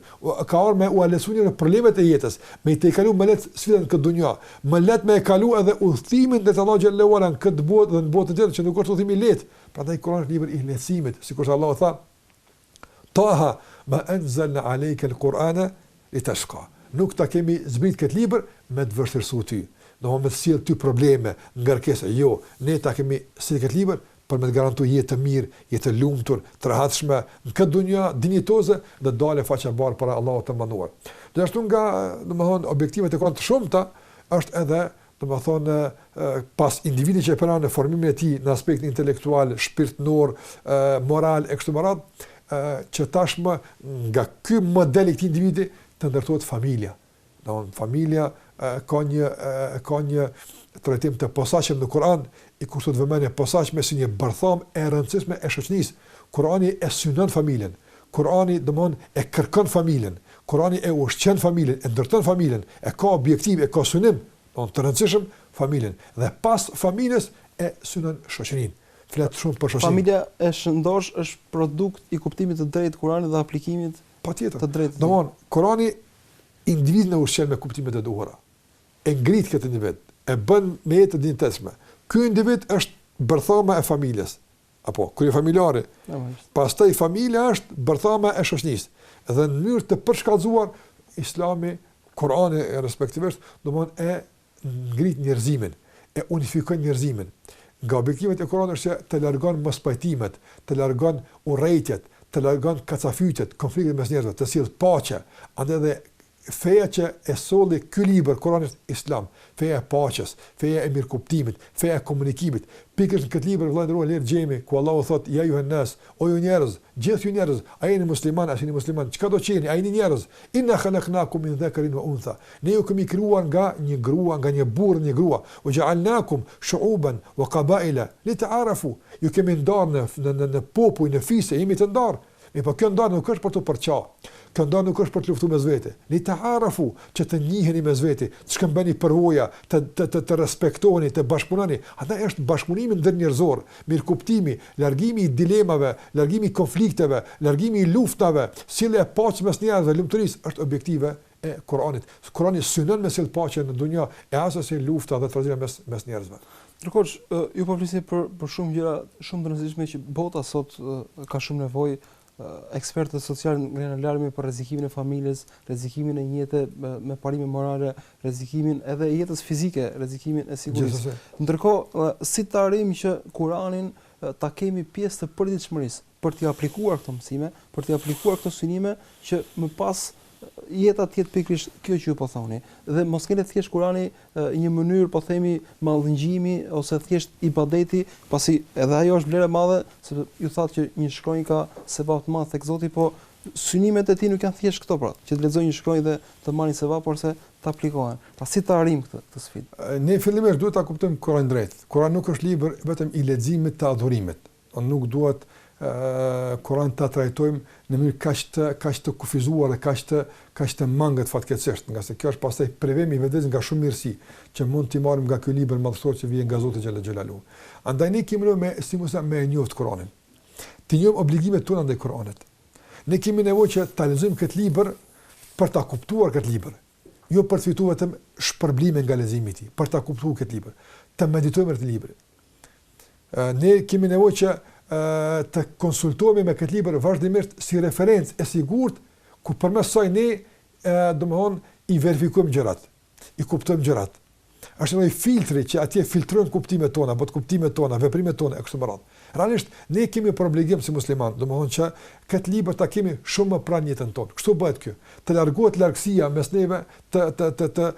ka ardhur u lehtësu njerëzve problemet e jetës, me të kalu më lehtë sfidën këtë dunjë, më lehtë me e kalu edhe udhimin te Allahu xhallahu ala në këtë botë dhe në botën tjetër që nuk është udhimi i lehtë. Prandaj Kurani është libër i lehtësimit, sikur Allahu tha: "Taha ma anzalna alayka al-Qur'ana litashqa." Nuk ta kemi zbrit këtë libër me të vështirësuar ty. Do më sjell ty probleme, ngarkesa. Jo, ne ta kemi si këtë libër për me të garantu jetë të mirë, jetë të lumtur, të rehatshme, në këtë dunja dinjitoze dhe dale faqe barë para Allahut të manduar. Gjithashtu nga, domethënë, objektivet e Kuranit të shumta është edhe, domethënë, pas individit që e pranon në formimin e tij në aspektin intelektual, shpirtëror, moral e kështu me radhë, që tashmë nga ky model i këtij individi të ndërtohet familja. Domethënë, familja ka një trajtim të posaçëm në Kur'an, i kushtohet vëmendje posaçme si një bërtham e rëndësishme e shoqënisë. Kurani e synon familjen. Kurani domthon e kërkon familjen. Kurani e ushqen familjen, e ndërton familjen, e ka objektiv, e ka synim, të rëndësishëm familjen. Dhe pas familjes e synon shoqërinë. Flet shumë për shoqërinë. Familja e shëndosh është produkt i kuptimit të drejtë të Kuranit dhe aplikimit patjetër të drejtë. Domthon Kurani individin e ushqen me kuptimet e duhura. E ngrit këtë nivel, e bën me jetë të dinjiteshme. Ky individ është bërthama e familjes, apo kryefamiljari. Pastaj familja është bërthama e shoqënisë. Dhe në mënyrë të përshkallëzuar, Islami, Kurani respektivisht, domthon e ngrit njerëzimin, e unifikon njerëzimin. Nga objektivet e Kuranit është që të largon mospajtimet, të largon urrëtiet, të largon kacafytjet, konfliktet mes njerëzve, të sjell paqe, andaj dhe feja që e solli ky libër, Kurani është Islam, feja e paqes, feja e mirëkuptimit, feja e komunikimit. Pikërisht në këtë libër vëllai ler gjejmë ku Allahu thotë ja juhen nas, o ju njerëz, gjithë ju njerëz, a jeni musliman, a jeni musliman, çka do qeni, a jeni njerëz? Inna khalaqnakum min dhakarin wa untha. Ne ju kemi krijuar nga një grua, nga një burr, një grua. O ja'alnakum shu'uban wa qaba'ila lita'arafu. Ju kemi ndarë në popull, në fise, jemi të ndarë. Po kjo ndarë nuk është për të përqa. Kjo ndarë nuk është për të luftu mes vete. Li të arafu, që të njiheni mes vete, të shkëmbeni përvoja, të respektoni, të bashkëpunani. Ata është bashkëpunimi ndërnjerëzor, mirëkuptimi, largimi i dilemave, largimi i konflikteve, largimi i luftave, sjellja e paqes mes njerëzve, lumturisë është objektive e Kuranit. Kurani synon me sjell paqe në dunjë e asaj lufta dhe trazira mes njerëzve. Ndërkohë, ju po flisni për shumë gjëra shumë të rëndësishme që bota sot ka shumë nevojë. Ekspertët socialë ngrenë alarmin për rrezikimin e familjes, rrezikimin e njete me parime morale, rrezikimin edhe e jetës fizike, rrezikimin e sigurisë. Ndërkohë, si të arrijmë që Kuranin ta kemi pjesë të përditshmërisë për t'i aplikuar këto mësime, për t'i aplikuar këto synime që më pas jeta të jetë pikërisht kjo që ju po thoni. Dhe mos keni thjesht Kurani një mënyrë, po themi, mallëngjimi ose thjesht ibadeti, pasi edhe ajo është vlerë e madhe, sepse ju thatë që një shkronjë ka sevap të madh tek Zoti, po synimet e tij nuk janë thjesht këto pra, që të lexojë një shkronjë dhe të marrin sevap, por se të aplikohen. Pa si të arrijmë këtë sfidë? Ne fillimisht duhet ta kuptojmë Kuranin drejt. Kurani nuk është libër vetëm i leximit të adhurimit. Nuk duhet Kur'an ta trajtojmë në mënyrë kaq të kufizuar dhe kaq të mangët fatkeqësisht, nga se kjo është pastaj privimi i vetes nga shumë mirësi që mund t'i marrim nga ky libër madhështor që vjen nga Zoti xhalla xhelalu. Andaj ne kemi nevojë me njoft Kur'anin. Të njohim obligimet tona ndaj Kur'anit. Ne kemi nevojë që ta lexojmë këtë libër për ta kuptuar këtë libër, jo për të fituar vetëm shpërblime nga leximi i tij, për ta kuptuar këtë libër, të meditojmë këtë libër. Ne kemi nevojë që të konsultohemi me këtë libër vazhdimisht si referencë e sigurt ku përmes saj ne domthonë i verifikojmë gjërat, i kuptojmë gjërat. Është një filtri që atje filtron kuptimet tona, kuptimet tona, veprimet tona e kështu me radhë. Realisht ne kemi për obligim si musliman, domthonë që këtë libër ta kemi shumë më pranë jetën tonë. Kështu bëhet kjo. Të largohet largësia mes neve, të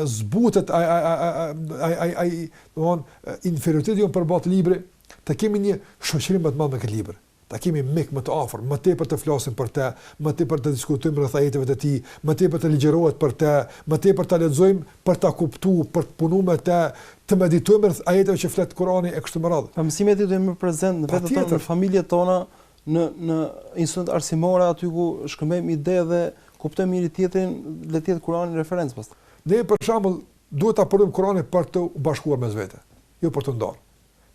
zbutet ai domthonë inferioriteti jon përballë librit. Ta kemi një shoqërim më të madh me këtë libër. Ta kemi mik më të afër, më tepër të flasim për të, më tepër të diskutojmë rreth ajeteve të tij, më tepër të ligjërohet për të, më tepër ta lexojmë për ta kuptuar, për të punuar me të meditojmë rreth ajeteve që flet Kurani e kështu me radhë. Mësimet e tyre më prezant në vetë tonë, në familjet tona, në instrument arsimore aty ku shkëmbejmë ide dhe kuptojmë njëri tjetrin, le të jetë Kurani referencë pastaj. Ne për shembull duhet ta përdorojmë Kuranin për të bashkuar mes vete, jo për të ndarë.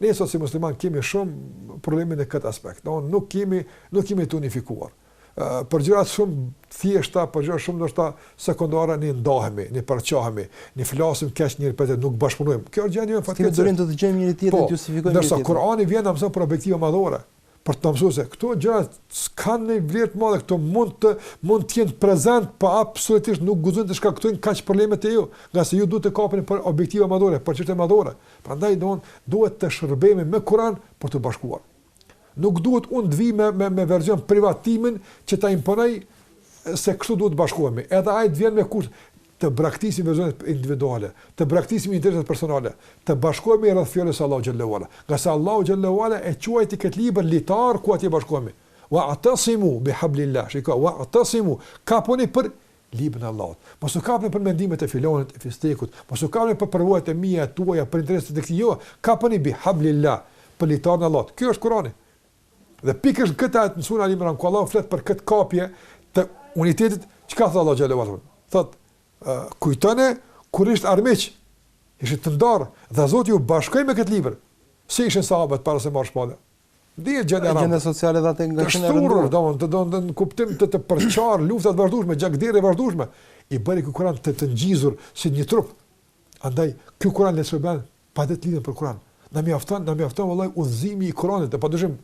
Ne sot si musliman kemi shumë probleme në këtë aspekt. Nuk kemi të unifikuar. Për gjëra shumë thjeshta, për gjëra shumë ndoshta sekondare ne ndahemi, ne përçahemi, ne flasim keq njëri për tjetrin, nuk bashkëpunojmë. Kjo është gjë fatkeqëse. Kemi dërim të dëgjojmë njëri tjetrin, të justifikojmë njëri tjetrin. Ndërsa Kurani vjen na mëson për objektive madhore, për të mësuar se këto gjëra s'kanë një vlerë të madhe, këto mund të jenë prezant, pa absolutisht nuk guxojnë të shkaktojnë kaq probleme te ju, nga se ju duhet të kapeni për objektive madhore, për çështje madhore. Prandaj duhet të shërbejmë me Kur'an për të bashkuar. Nuk duhet unë të vi me version privatimin që ta imponoj se kështu duhet të bashkohemi. Edhe ai të vjen me kusht të braktisim versionet individuale, të braktisim interesat personale, të bashkohemi rreth fjalës së Allahu xhallahu ala. Nga se Allahu xhallahu ala e quajti këtë libër litar ku atje bashkohemi. Wa atasimu bihablillah. Shiko, wa atasimu kaponi për librin e Allahut. Mos u kapni për mendimet e filonit, e fistekut, mos u kapni për përvojat e mia, tuaja, për interesat e këtij. Jo, kaponi bihablillah, për litarin e Allahut. Ky është Kurani. Dhe pikërisht këtë atë në sura Al-Imran ku Allahu flet për këtë kapje të unitetit, çka thot Allahu xhallahu ala? Thot kujtone kur ishte armiq, ishte të ndarë dhe Zoti u bashkoi me këtë libër. Si ishin sahabët para se marrë shpallë? Dihet gjendja sociale dha atë nga çfarë rëndor, do kuptim të përçar lufta të vazhdueshme, gjakdherë e vazhdueshme, i bëri ky Kur'an të ngjizur si një trup. Andaj ky Kur'an le të bën pa të lidhur për Kur'an. Na mjafton vallai udhëzimi i Kur'anit, dhe padyshim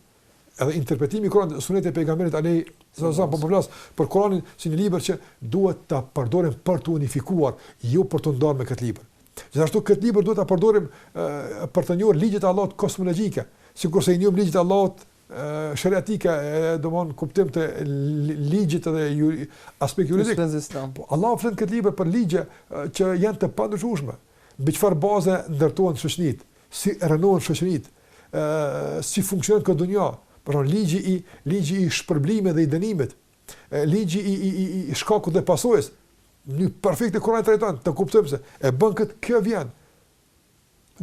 edhe interpretimi i Kuranit, sunet e pejgamberit alayhi sallam po flas për Kuranin si një libër që duhet ta përdorim për të unifikuar, jo për të ndarë me këtë libër. Gjithashtu këtë libër duhet ta përdorim për të njohur ligjet e Allahut kozmologjike, sikurse i njohim ligjet e Allahut shariatike, domthon kuptim të ligjit edhe aspekt juridik. Po Allah flet këtë libër për ligje që janë të pandryshueshme. Mbi çfarë baze ndërtohen shoqëritë, si rënohen shoqëritë, si funksionon këtë dunja. Për shembull, ligji i shpërblimit dhe i dënimit, ligji i shkakut dhe pasojës. Në perfekte Kurani trajton, të kuptojmë se e bën këtë, kjo vjen.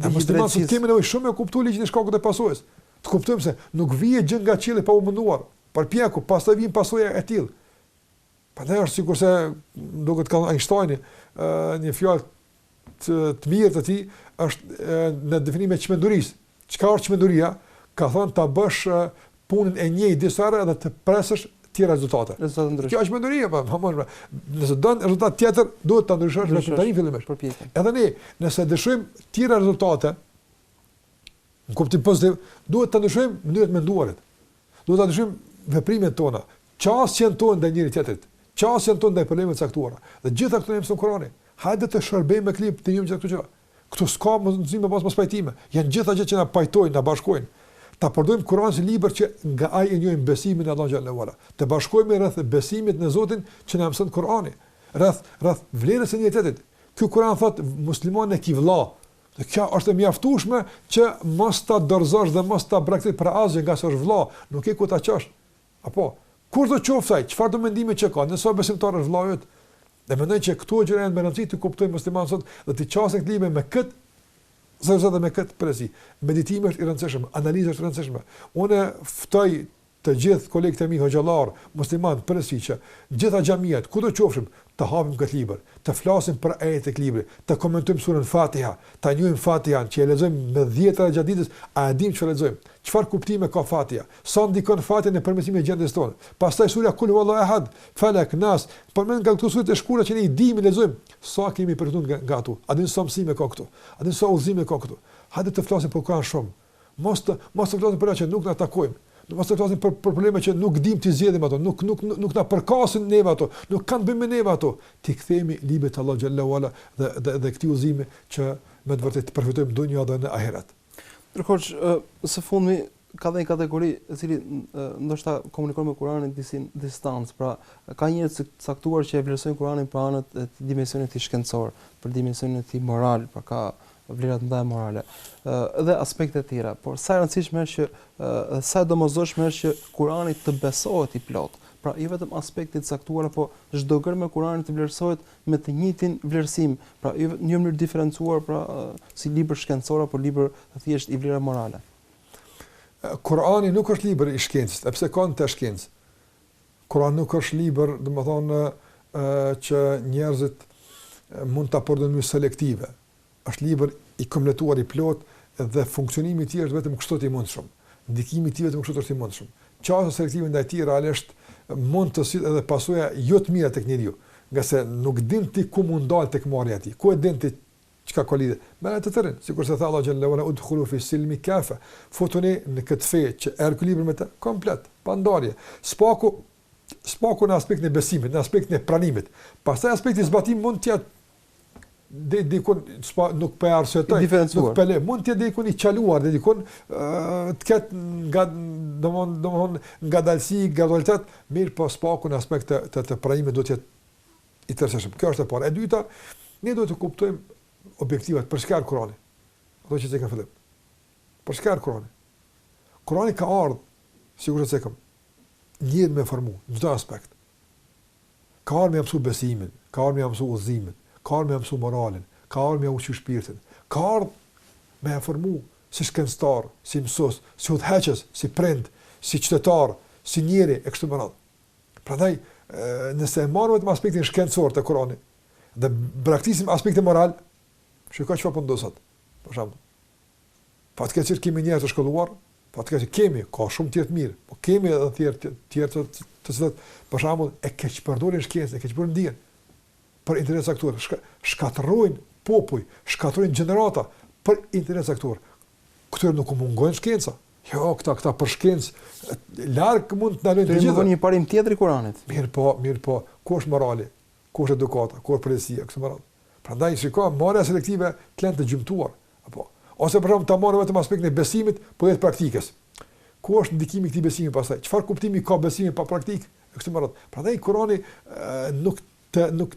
Ne muslimanët kemi nevojë shumë të kuptojmë ligjin e shkakut dhe pasojës. Të kuptojmë se nuk vije gjë nga qielli pa u munduar, përpjeku, pastaj vjen pasoja e tillë. Prandaj është sikurse duket ka Einsteini, një fjalë të mirë të tij është në definimin e çmendurisë. Çka është çmenduria? Ka thënë ta bësh punën e njëjtë disa herë dhe të presësh tjera rezultate. Kjo është mendoria, nëse don rezultat tjetër, duhet ta ndryshosh vetëm tani fillimisht. Edhe ne, nëse dëshojmë tjera rezultate, në kuptim pozitiv, duhet ta ndryshojmë mënyrën e menduarit. Duhet ta ndryshojmë veprimet tona, çështjen tonë ndaj njëri tjetrit, çështjen tonë ndaj problemeve të caktuara. Dhe gjitha këto mëson Kurani. Hajde të shërbejmë me klip të njëjtë këto gjëra. Këtu s'ka mundësi me pas pajtime. Janë gjitha gjë që na pajtojnë, na bashkojnë. Ta përdojmë Kur'an si libër që nga ai e njohim besimin në Allah xhallahu ala. Të bashkojmë rreth besimit në Zotin që na mëson Kur'ani, rreth vlerës së njëjtëtit. Ky Kur'an thotë muslimani ki vëlla. Dhe kjo është e mjaftueshme që mos ta dorëzosh dhe mos ta braktit për asgjë nga se është vëlla, nuk e ku ta qosh. Apo kur do qofsaj, çfarë do mendimi që ka, nëse besimtar është vëlla jot. Dhe mendoj që këto gjëra janë më rëndësishme të kuptojmë muslimanët sot dhe të çasën këtë libër me këtë zërëzat me këtë presi. Meditimi është i rëndësishëm, analiza është e rëndësishme. Unë ftoj të gjithë kolegët e mi hoxhallar, musliman, presi që gjitha xhamiat, ku do qofshim, të hapim këtë libër, të flasim për ajet e librit, të komentojmë surën Fatiha, ta njohim Fatihan, që e lexojmë me 10 gjatë ditës, a e dim çfarë lexojmë? Çfarë kuptime ka Fatiha? Sa ndikon Fatiha në përmirësimin e gjendjes tonë? Pastaj surja Kul huwallahu ahad, Falak, Nas, përmend nga këto sure të shkura që ne i dimë lexojmë, sa kemi përfituar nga ato? A din sa mësime ka këtu? A din sa udhëzime ka këtu? Hajde të flasim për Kur'an shumë. Mos të flasim për ato që nuk na takojmë. Mos të flasim për probleme që nuk dimë të zgjedhim ato, nuk na përkasin neve ato, nuk kanë bëjmë neve ato. Ti kthehemi librit të Allah xhallahu ala dhe këtij udhëzimi që me të vërtetë të përfitojmë dunjë dhe në ahiret. Ndërkohë, së fundmi ka dhe një kategori e cili ndoshta komunikon me Kur'anin në distancë, pra ka njerëz të caktuar që e vlerësojnë Kur'anin për anët e dimensionit të shkencor, për dimensionin e tij moral, pra ka vlerat ndaj morale, dhe aspekte të tjera, por sa e rëndësishme është që sa e domosdoshme është që Kurani të besohet i plot. Pra jo vetëm aspektet e caktuara, po çdo gjë me Kur'anin të vlerësohet me të njëjtin vlerësim, pra jo në mënyrë diferencuar, pra si libër shkencor apo libër thjesht i vlerave morale. Kurani nuk është libër i shkencës, sepse ka të shkencë. Kurani nuk është libër, domethënë, që njerëzit mund ta përdorojnë selektive. Është libër i kompletuar i plot dhe funksionimi i tij është vetëm kështu i mundshëm. Ndikimi i tij vetëm kështu është i mundshëm. Çfarë selektive ndaj tij realisht mund të sjellë edhe pasojë jo të mira tek njeriu, nga se nuk din ti ku mund dal tek marrja e tij. Ku e din ti çka ka lidhje? Me atë të tërën, sikur se tha Allah xhallahu ala udkhulu fi silmi kafa. Futuni në këtë fe që ky libër me të komplet, pa ndarje. Spaku në aspektin e besimit, në aspektin e pranimit. Pastaj aspekti i zbatimit mund të jetë dikun nuk për arsyetoj, nuk për le, mund të jetë dikun i qaluar, dikun të ketë nga dalësi, gradualitet, mirë po spaku në aspekt të pranimit do të jetë i tërësishëm. Kjo është e parë. E dyta, ne duhet të kuptojmë objektivat për çka Kurani. Ato që ka fillim. Për çka Kurani? Kurani ka ardhur, sigurisht se kam njëri me formu në çdo aspekt. Ka ardhur me mësu besimin, ka ardhur me mësu udhëzimin, ka ardhur me mësu moralin, ka ardhur me ushqy shpirtin, ka ardhur me formu si shkencëtar, si mësues, si udhëheqës, si prind, si qytetar, si njeri e kështu me radhë. Prandaj, nëse e marrëm vetëm aspektin shkencor të Kuranit dhe braktisim aspektin moral, shikoj çfarë po ndodh sot. Për shembull, fatkeqësisht kemi njerëz të shkolluar, fatkeqësisht kemi, ka shumë tjerë të mirë, po kemi edhe tjerë të cilët për shembull e keq përdorin shkencën, e keq përdorin dijen për interes aktor, shkatërrojnë popull, shkatërrojnë gjenerata për interes aktor. Këtyre nuk mungojnë shkenca. Jo, këta për shkencë larg mund të ndalojnë të gjitha. Të një parim tjetër i Kuranit. Mirë po, ku është morali, ku është edukata, ku është përgjegjësia, kështu me radhë. Prandaj shikoj, marrja selektive të lënë të gjymtuar, apo ose për shembull ta marrë vetëm aspektin e besimit, po edhe praktikës. ku është ndikimi i këtij besimi pastaj? Çfarë kuptimi ka besimi pa praktik? Kështu më radh. Prandaj Kurani nuk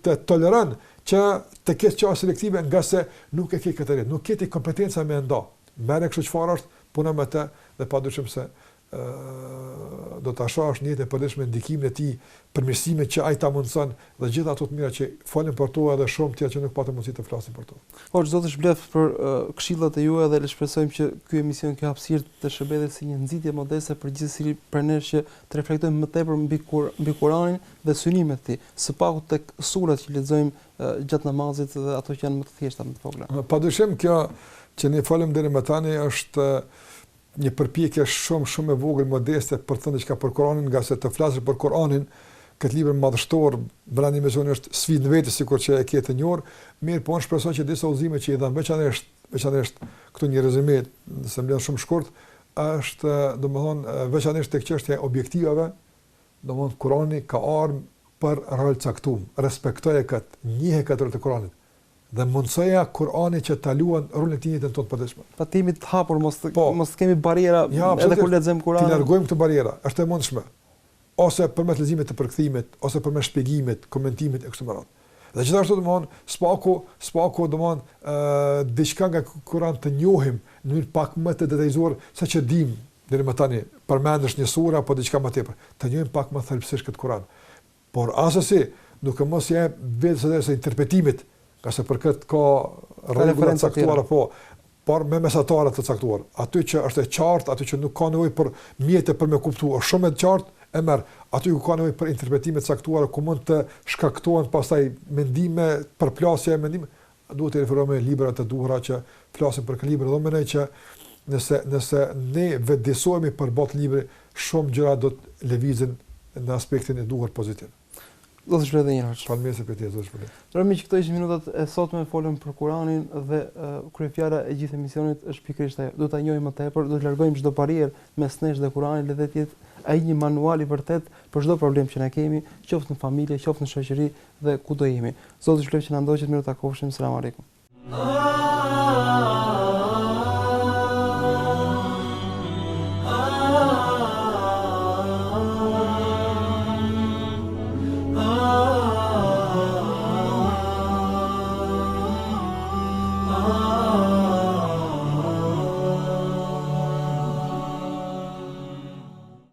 të toleron që të kesh çështje selektive nga se nuk e ke këtë, nuk ke ti kompetenca me nda. Merre kështu çfarë është, puna me të dhe padyshim se do ta shohësh në jetën e përditshme ndikimin e tij, përmirësimet që ai ta mundson dhe gjithë ato të mira që folën për to edhe shumë tjerë që nuk patën mundësi të flasin për to. Po çdo të shblef për këshillat e juaja dhe le shpresojmë që ky emision ka hapësirë të shërbejë si një nxitje modeste për gjithësi për ne që të reflektojmë më tepër mbi Kuranin dhe synimet e tij, së paku tek surat që lexojmë gjatë namazit dhe ato që janë më të thjeshta, më të vogla. Padyshim kjo që ne folëm deri më tani është një përpjekje shumë e vogël modeste për të thënë diçka për Kuranin, nga se të flasësh për Kuranin, këtë libër madhështor brenda Emisioni është sfidë në vetë, sikur që e ke të njohur, mirë po unë shpresoj që disa udhëzime që i dhan veçanërisht këtu një rezime, se më lën shumë shkurt, është domethënë veçanërisht tek çështja e objektivave, domethënë Kurani ka ardhur për rol caktuar, respektoje këtë, njihe këtë rol të Kuranit. Dhe mundsoja Kurani që ta luan rolin e tij në tonë përditshme. Pa timi të hapur, mos kemi barriera edhe kur lexojmë Kuranin. Ti largojmë këtë barriera, është e mundshme. Ose përmes leximit të përkthimit, ose përmes shpjegimit, komentimit e kështu me radhë. Dhe gjithashtu domthonë spaku domthonë diçka nga Kurani të njohim në mënyrë pak më të detajzuar sa që dim deri më tani, përmendesh një sura apo diçka më tepër. Të njohim pak më thelbësisht këtë Kuran. Por asesi duke mos jep vetë së interpretimit, ka se për këtë ka rregulla të caktuara, por me mesatare të caktuar. Aty që është e qartë, aty që nuk ka nevojë për mjete për me kuptuar, shumë e qartë e merr. Aty ku ka nevojë për interpretime të caktuara, ku mund të shkaktohen pastaj mendime, përplasje e mendime, duhet të referohemi libra të duhura që flasin për këtë libër, dhe mendoj që nëse ne vetëdijsohemi për botë libri, shumë gjëra do të lëvizin në aspektin e duhur pozitiv. Do të shpëtojë një herë. Faleminderit për këtë, do të shpëtoj. Rami, këto ishin minutat e sotme, folëm për Kuranin dhe kryefjala e gjithë emisionit është pikërisht ajo. Do ta njohim më tepër, do të largojmë çdo barrierë mes nesh dhe Kuranit, le të jetë ai një manual i vërtet për çdo problem që ne kemi, qoftë në familje, qoftë në shoqëri dhe ku do jemi. Zoti shpëlojë që na ndoqët mirë ta takofshim. Selam aleikum.